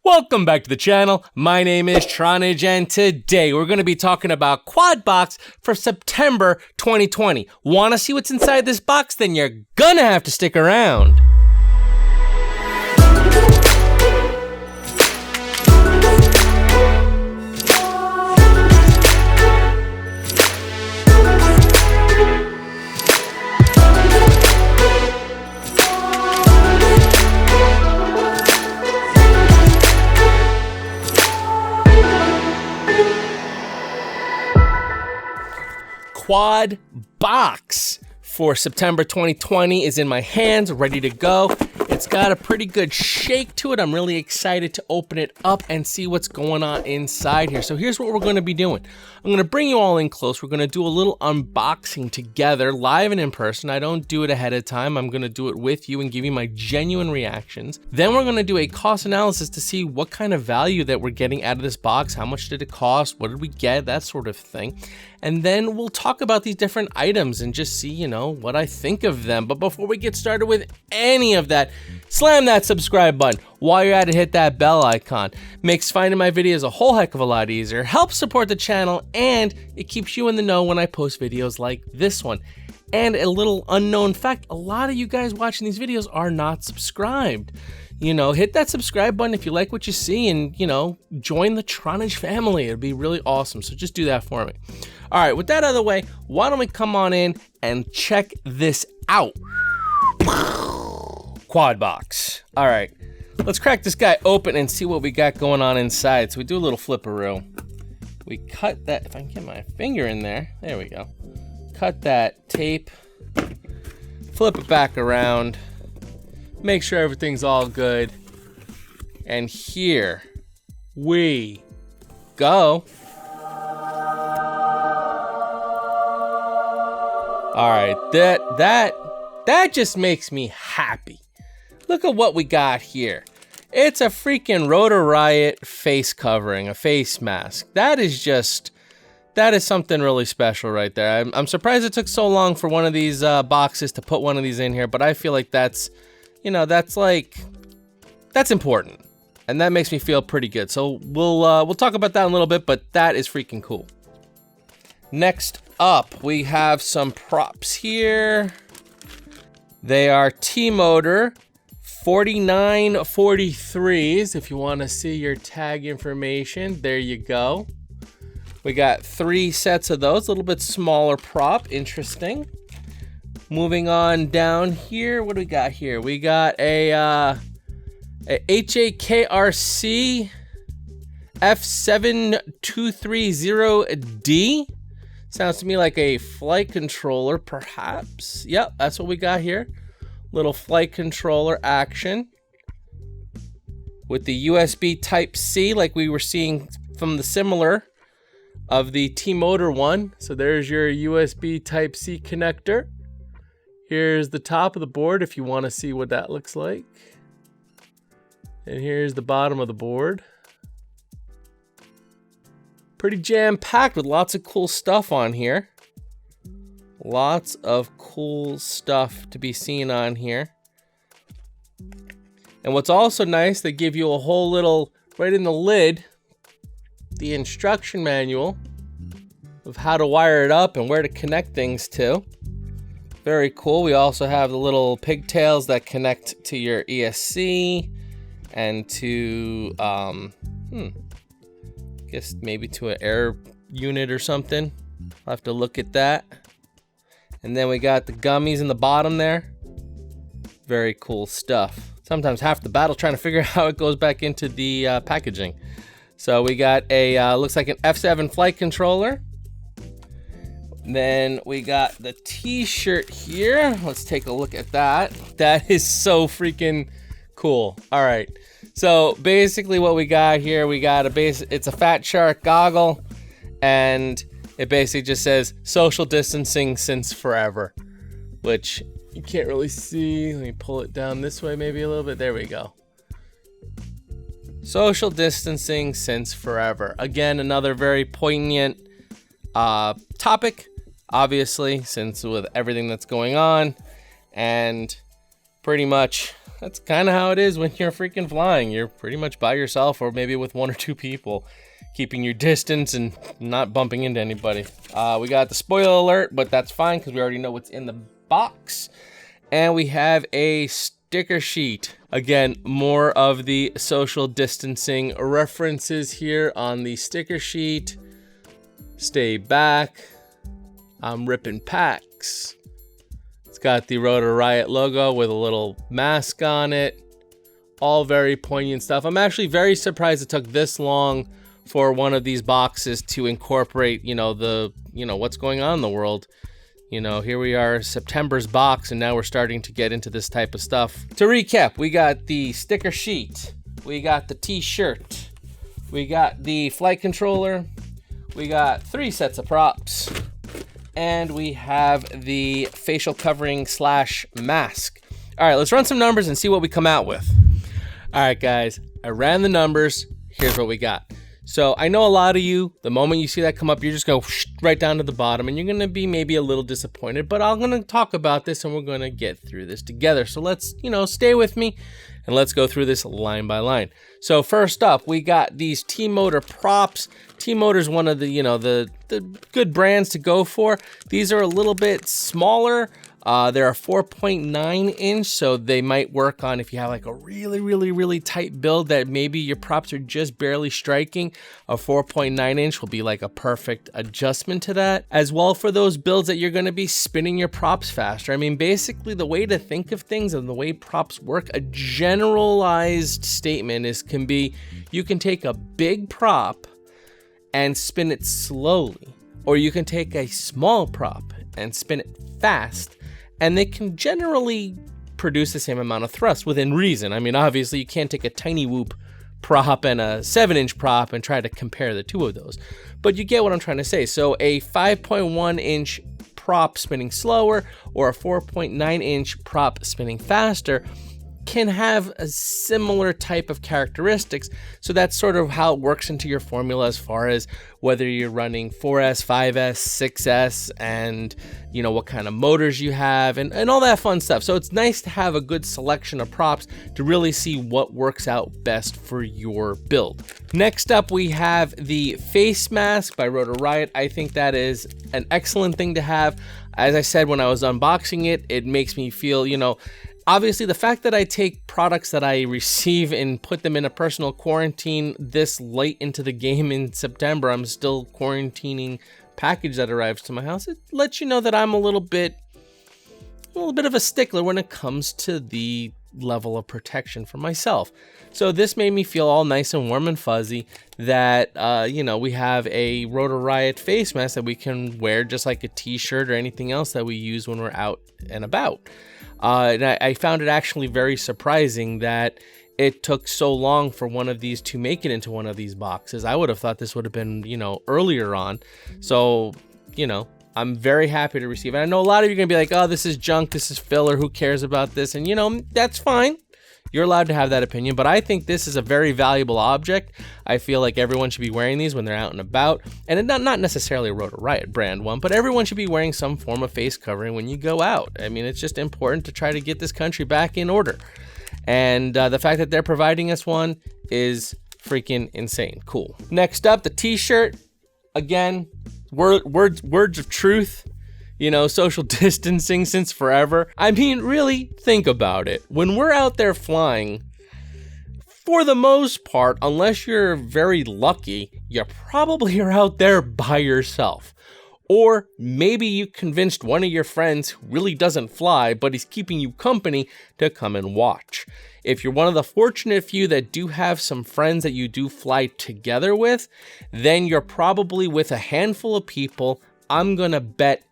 Welcome back to the channel. My name is Tronage, and today we're going to be talking about Quad Box for September 2020. Want to see what's inside this box? Then you're gonna have to stick around. Quad Box for September 2020 is in my hands, ready to go. It's got a pretty good shake to it. I'm really excited to open it up and see what's going on inside here. So here's what we're going to be doing. I'm going to bring you all in close. We're going to do a little unboxing together, live and in person. I don't do it ahead of time. I'm going to do it with you and give you my genuine reactions. Then we're going to do a cost analysis to see what kind of value that we're getting out of this box. How much did it cost? What did we get? That sort of thing. And then we'll talk about these different items and just see, what I think of them. But before we get started with any of that, slam that subscribe button. While you're at it, hit that bell icon. Makes finding my videos a whole heck of a lot easier, helps support the channel, and it keeps you in the know when I post videos like this one. And a little unknown fact, a lot of you guys watching these videos are not subscribed. Hit that subscribe button if you like what you see and, join the Tronage family. It'd be really awesome. So just do that for me. All right, with that out of the way, why don't we come on in and check this out? Quad Box. All right, let's crack this guy open and see what we got going on inside. So we do a little flipperoo. We cut that, if I can get my finger in there, there we go. Cut that tape, flip it back around, make sure everything's all good. And here we go. All right, that just makes me happy. Look at what we got here. It's a freaking Rotor Riot face covering, a face mask. That is something really special right there. I'm surprised it took so long for one of these boxes to put one of these in here, but I feel like that's important. And that makes me feel pretty good. So we'll talk about that in a little bit, but that is freaking cool. Next up, we have some props here. They are T-Motor 4943s. If you want to see your tag information, there you go. We got 3 sets of those, a little bit smaller prop, interesting. Moving on down here, what do we got here? We got a HGLRC F7230D. Sounds to me like a flight controller, perhaps. Yep, that's what we got here. Little flight controller action with the USB Type-C, like we were seeing from the similar of the T-Motor one. So there's your USB Type-C connector. Here's the top of the board if you want to see what that looks like. And here's the bottom of the board. Pretty jam-packed with lots of cool stuff on here. Lots of cool stuff to be seen on here. And what's also nice, they give you a whole little, right in the lid, the instruction manual of how to wire it up and where to connect things to. Very cool. We also have the little pigtails that connect to your ESC and to, guess maybe to an air unit or something. I'll have to look at that. And then we got the gummies in the bottom there. Very cool stuff. Sometimes half the battle trying to figure out how it goes back into the packaging. So we got a, looks like an F7 flight controller. Then we got the t-shirt here. Let's take a look at that. That is so freaking cool. All right. So basically what we got here, we got it's a Fat Shark goggle, and it basically just says social distancing since forever, which you can't really see. Let me pull it down this way maybe a little bit. There we go. Social distancing since forever. Again, another very poignant topic, obviously, since with everything that's going on. And pretty much, that's kind of how it is when you're freaking flying. You're pretty much by yourself, or maybe with 1 or 2 people, keeping your distance and not bumping into anybody. We got the spoiler alert, but that's fine because we already know what's in the box. And we have a sticker sheet. Again, more of the social distancing references here on the sticker sheet. Stay back. I'm ripping packs. It's got the Rotor Riot logo with a little mask on it. All very poignant stuff. I'm actually very surprised it took this long for one of these boxes to incorporate, what's going on in the world. Here we are, September's box, and now we're starting to get into this type of stuff. To recap, we got the sticker sheet, we got the t-shirt, we got the flight controller, we got 3 sets of props, and we have the facial covering / mask. All right, let's run some numbers and see what we come out with. All right, guys, I ran the numbers. Here's what we got. So I know a lot of you, the moment you see that come up, you're just going right down to the bottom, and you're going to be maybe a little disappointed, but I'm going to talk about this and we're going to get through this together. So let's, stay with me and let's go through this line by line. So first up, we got these T-Motor props. T-Motor is one of the, the good brands to go for. These are a little bit smaller. They're a 4.9 inch, so they might work on if you have like a really tight build that maybe your props are just barely striking. A 4.9 inch will be like a perfect adjustment to that. As well for those builds that you're going to be spinning your props faster. I mean, basically the way to think of things and the way props work, a generalized statement can be you can take a big prop and spin it slowly, or you can take a small prop and spin it fast, and they can generally produce the same amount of thrust within reason. I mean, obviously you can't take a tiny whoop prop and a 7-inch prop and try to compare the two of those, but you get what I'm trying to say. So a 5.1 inch prop spinning slower or a 4.9 inch prop spinning faster can have a similar type of characteristics. So that's sort of how it works into your formula as far as whether you're running 4S, 5S, 6S, and what kind of motors you have and all that fun stuff. So it's nice to have a good selection of props to really see what works out best for your build. Next up, we have the face mask by Rotor Riot. I think that is an excellent thing to have. As I said when I was unboxing it, it makes me feel, obviously, the fact that I take products that I receive and put them in a personal quarantine this late into the game in September, I'm still quarantining package that arrives to my house. It lets you know that I'm a little bit of a stickler when it comes to the level of protection for myself. So this made me feel all nice and warm and fuzzy that, we have a Rotor Riot face mask that we can wear just like a t-shirt or anything else that we use when we're out and about. And I found it actually very surprising that it took so long for one of these to make it into one of these boxes. I would have thought this would have been, earlier on. So, I'm very happy to receive it. I know a lot of you are going to be like, oh, this is junk, this is filler, who cares about this? And, that's fine. You're allowed to have that opinion, but I think this is a very valuable object. I feel like everyone should be wearing these when they're out and about, and not necessarily a Rotor Riot brand one, but everyone should be wearing some form of face covering when you go out. I mean, it's just important to try to get this country back in order, and the fact that they're providing us one is freaking insane. Cool. Next up, the t-shirt. Again, words of truth. Social distancing since forever. I mean, really, think about it. When we're out there flying, for the most part, unless you're very lucky, you probably are out there by yourself. Or maybe you convinced one of your friends who really doesn't fly, but he's keeping you company to come and watch. If you're one of the fortunate few that do have some friends that you do fly together with, then you're probably with a handful of people. I'm gonna bet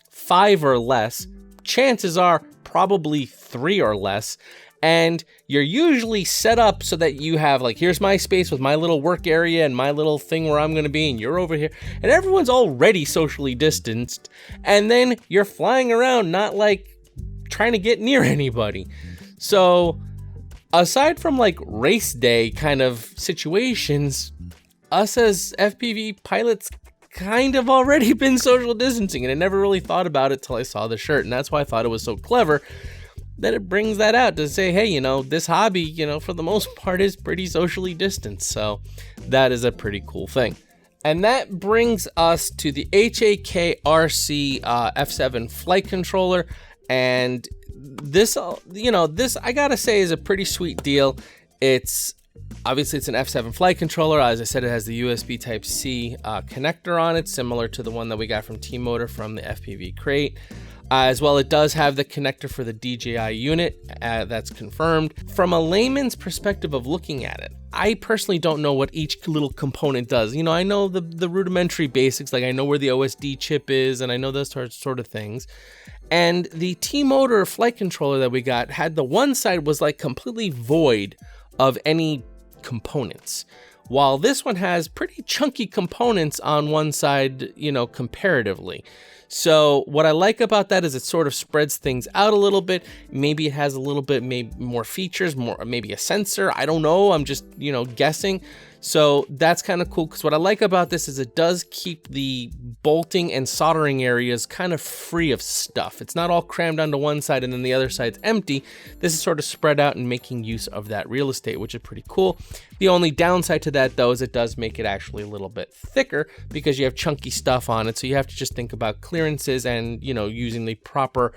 5 or less, chances are probably 3 or less, and you're usually set up so that you have like, here's my space with my little work area and my little thing where I'm going to be, and you're over here, and everyone's already socially distanced, and then you're flying around not like trying to get near anybody. So aside from like race day kind of situations, us as FPV pilots kind of already been social distancing, and I never really thought about it till I saw the shirt, and that's why I thought it was so clever that it brings that out to say, hey, this hobby, for the most part is pretty socially distanced. So that is a pretty cool thing. And that brings us to the HGLRC F7 flight controller. And this, this I gotta say is a pretty sweet deal. Obviously it's an F7 flight controller. As I said, it has the USB Type-C connector on it, similar to the one that we got from T-Motor from the FPV crate. As well, it does have the connector for the DJI unit, that's confirmed. From a layman's perspective of looking at it, I personally don't know what each little component does. I know the rudimentary basics, like I know where the OSD chip is, and I know those sort of things. And the T-Motor flight controller that we got had the one side was like completely void of any components, while this one has pretty chunky components on one side, comparatively. So what I like about that is it sort of spreads things out a little bit. Maybe it has a little bit more features, maybe a sensor. I don't know. I'm just, guessing. So that's kind of cool, because what I like about this is it does keep the bolting and soldering areas kind of free of stuff. It's not all crammed onto one side and then the other side's empty. This is sort of spread out and making use of that real estate, which is pretty cool. The only downside to that, though, is it does make it actually a little bit thicker because you have chunky stuff on it. So you have to just think about clearances and, using the proper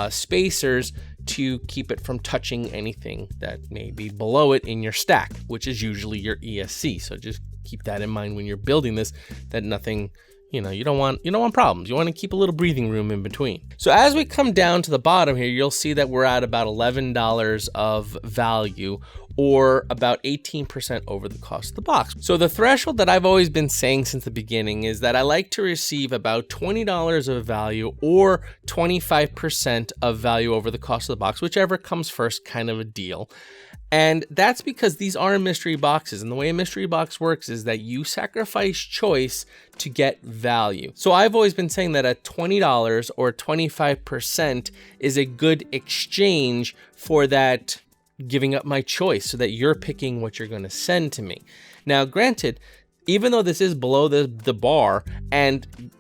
spacers to keep it from touching anything that may be below it in your stack, which is usually your ESC. So just keep that in mind when you're building this, that nothing, you don't want problems. You want to keep a little breathing room in between. So as we come down to the bottom here, you'll see that we're at about $11 of value, or about 18% over the cost of the box. So the threshold that I've always been saying since the beginning is that I like to receive about $20 of value or 25% of value over the cost of the box, whichever comes first, kind of a deal. And that's because these are mystery boxes, and the way a mystery box works is that you sacrifice choice to get value. So I've always been saying that at $20 or 25% is a good exchange for that giving up my choice, so that you're picking what you're going to send to me. Now, granted, even though this is below the bar, and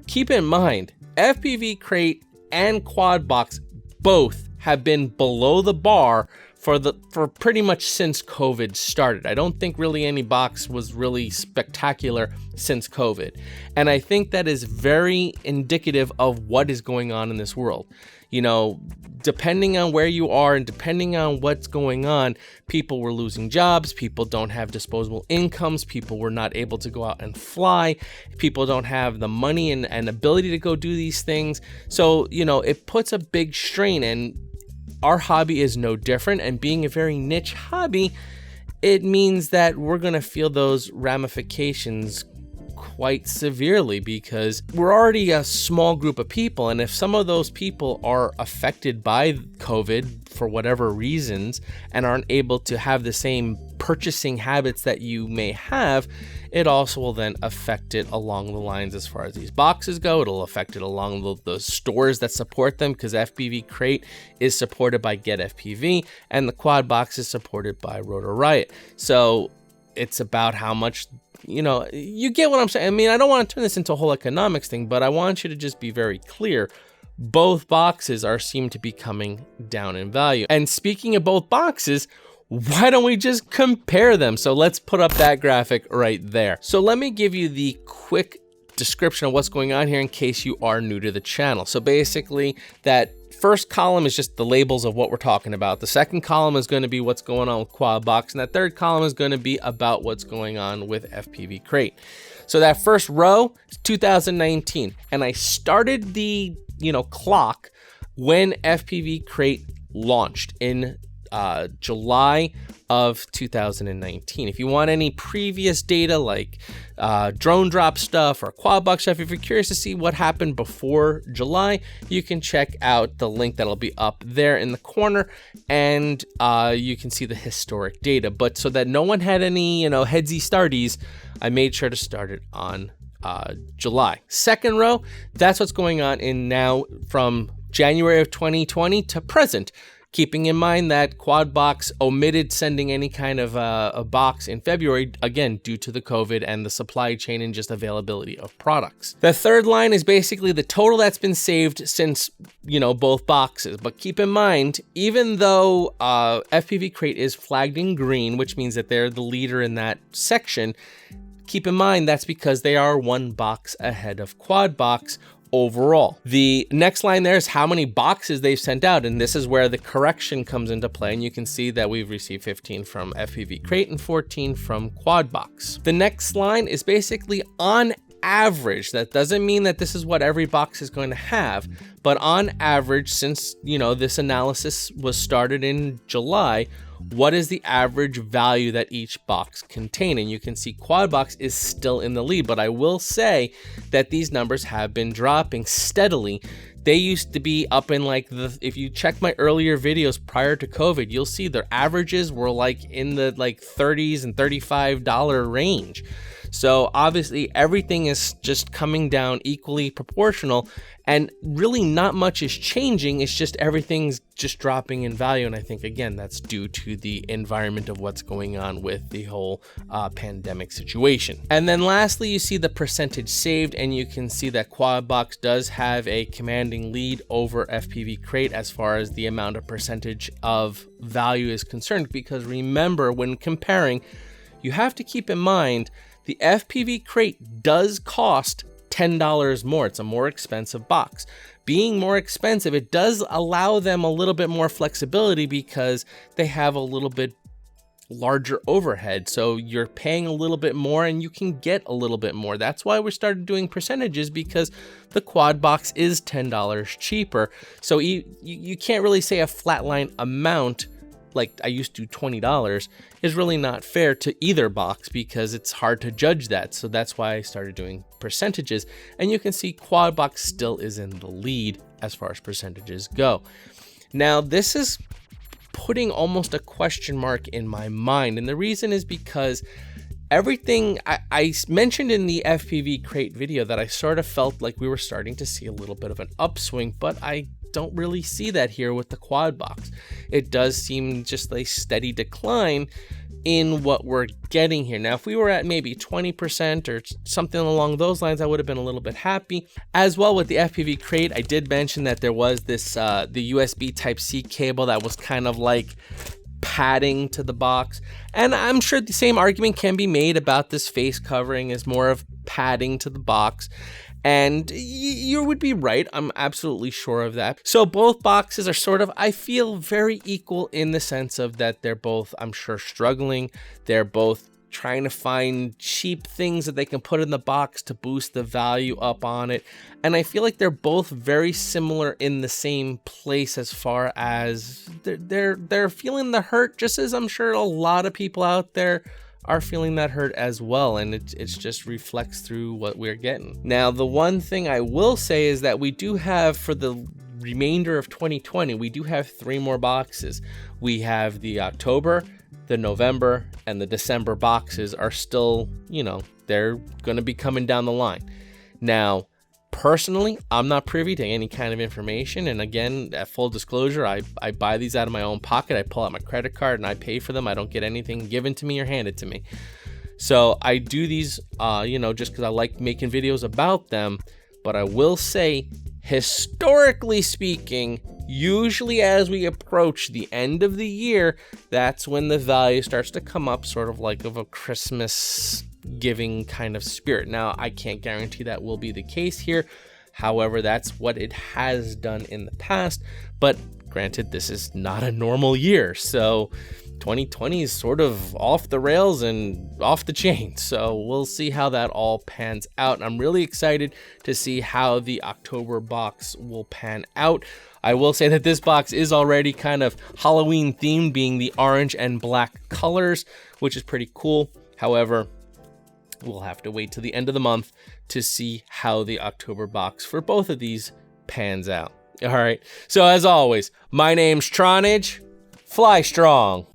keep in mind, FPV crate and quad box both have been below the bar for pretty much since COVID started. I don't think really any box was really spectacular since COVID. And I think that is very indicative of what is going on in this world. Depending on where you are and depending on what's going on, people were losing jobs, people don't have disposable incomes, people were not able to go out and fly, people don't have the money and ability to go do these things. So, it puts a big strain, and our hobby is no different. And being a very niche hobby, it means that we're going to feel those ramifications quite severely, because we're already a small group of people, and if some of those people are affected by COVID for whatever reasons and aren't able to have the same purchasing habits that you may have, it also will then affect it along the lines as far as these boxes go. It'll affect it along the stores that support them, because FPV Crate is supported by Get FPV and the quad box is supported by Rotor Riot. So it's about how much, you get what I'm saying. I mean, I don't want to turn this into a whole economics thing, but I want you to just be very clear. Both boxes seem to be coming down in value. And speaking of both boxes, why don't we just compare them? So let's put up that graphic right there. So let me give you the quick description of what's going on here in case you are new to the channel. So basically, that first column is just the labels of what we're talking about. The second column is going to be what's going on with Quad Box, and that third column is going to be about what's going on with FPV Crate. So that first row is 2019, and I started the clock when FPV Crate launched in July of 2019. If you want any previous data like drone drop stuff or quad box stuff, if you're curious to see what happened before July, you can check out the link that'll be up there in the corner, and you can see the historic data. But so that no one had any headsy starties, I made sure to start it on July. Second row, that's what's going on in now from January of 2020 to present. keeping in mind that Quadbox omitted sending any kind of a box in February, again, due to the COVID and the supply chain and just availability of products. The third line is basically the total that's been saved since, both boxes. But keep in mind, even though FPV Crate is flagged in green, which means that they're the leader in that section, keep in mind that's because they are one box ahead of Quadbox overall. The next line there is how many boxes they've sent out, and this is where the correction comes into play, and you can see that we've received 15 from FPV Crate and 14 from Quadbox. The next line is basically on average. That doesn't mean that this is what every box is going to have, but on average, since this analysis was started in July, what is the average value that each box contains? And you can see Quadbox is still in the lead, but I will say that these numbers have been dropping steadily. They used to be up in if you check my earlier videos prior to COVID, you'll see their averages were in the $30s and $35 range. So obviously everything is just coming down equally proportional, and really not much is changing. It's just everything's just dropping in value. And I think, again, that's due to the environment of what's going on with the whole pandemic situation. And then lastly, you see the percentage saved, and you can see that Quadbox does have a commanding lead over FPV Crate as far as the amount of percentage of value is concerned. Because remember, when comparing, you have to keep in mind the FPV Crate does cost $10 more. It's a more expensive box. Being more expensive, it does allow them a little bit more flexibility because they have a little bit larger overhead. So you're paying a little bit more and you can get a little bit more. That's why we started doing percentages, because the Quadbox is $10 cheaper. So you can't really say a flatline amount like I used to $20 is really not fair to either box, because it's hard to judge that. So that's why I started doing percentages, and you can see Quadbox still is in the lead as far as percentages go. Now this is putting almost a question mark in my mind, and the reason is because everything I mentioned in the FPV Crate video that I sort of felt like we were starting to see a little bit of an upswing, but I don't really see that here with the Quadbox. It does seem just a steady decline in what we're getting here. Now, if we were at maybe 20% or something along those lines, I would have been a little bit happy. As well with the FPV Crate, I did mention that there was this the USB Type-C cable that was kind of like padding to the box, and I'm sure the same argument can be made about this face covering as more of padding to the box. And you would be right. I'm absolutely sure of that. So both boxes are sort of, I feel, very equal in the sense of that they're both, I'm sure, struggling. They're both trying to find cheap things that they can put in the box to boost the value up on it. And I feel like they're both very similar in the same place as far as they're feeling the hurt, just as I'm sure a lot of people out there are feeling that hurt as well, and it's just reflects through what we're getting. Now, the one thing I will say is that we do have, for the remainder of 2020, we do have 3 more boxes. We have the October, the November, and the December boxes are still, they're going to be coming down the line. Now, personally, I'm not privy to any kind of information. And again, at full disclosure, I buy these out of my own pocket. I pull out my credit card and I pay for them. I don't get anything given to me or handed to me. So I do these, just because I like making videos about them. But I will say, historically speaking, usually as we approach the end of the year, that's when the value starts to come up, sort of like of a Christmas giving kind of spirit. Now, I can't guarantee that will be the case here. However, that's what it has done in the past. But granted, this is not a normal year. So 2020 is sort of off the rails and off the chain. So we'll see how that all pans out. And I'm really excited to see how the October box will pan out. I will say that this box is already kind of Halloween themed, being the orange and black colors, which is pretty cool. However, we'll have to wait till the end of the month to see how the October box for both of these pans out. All right. So as always, my name's Tronage. Fly strong.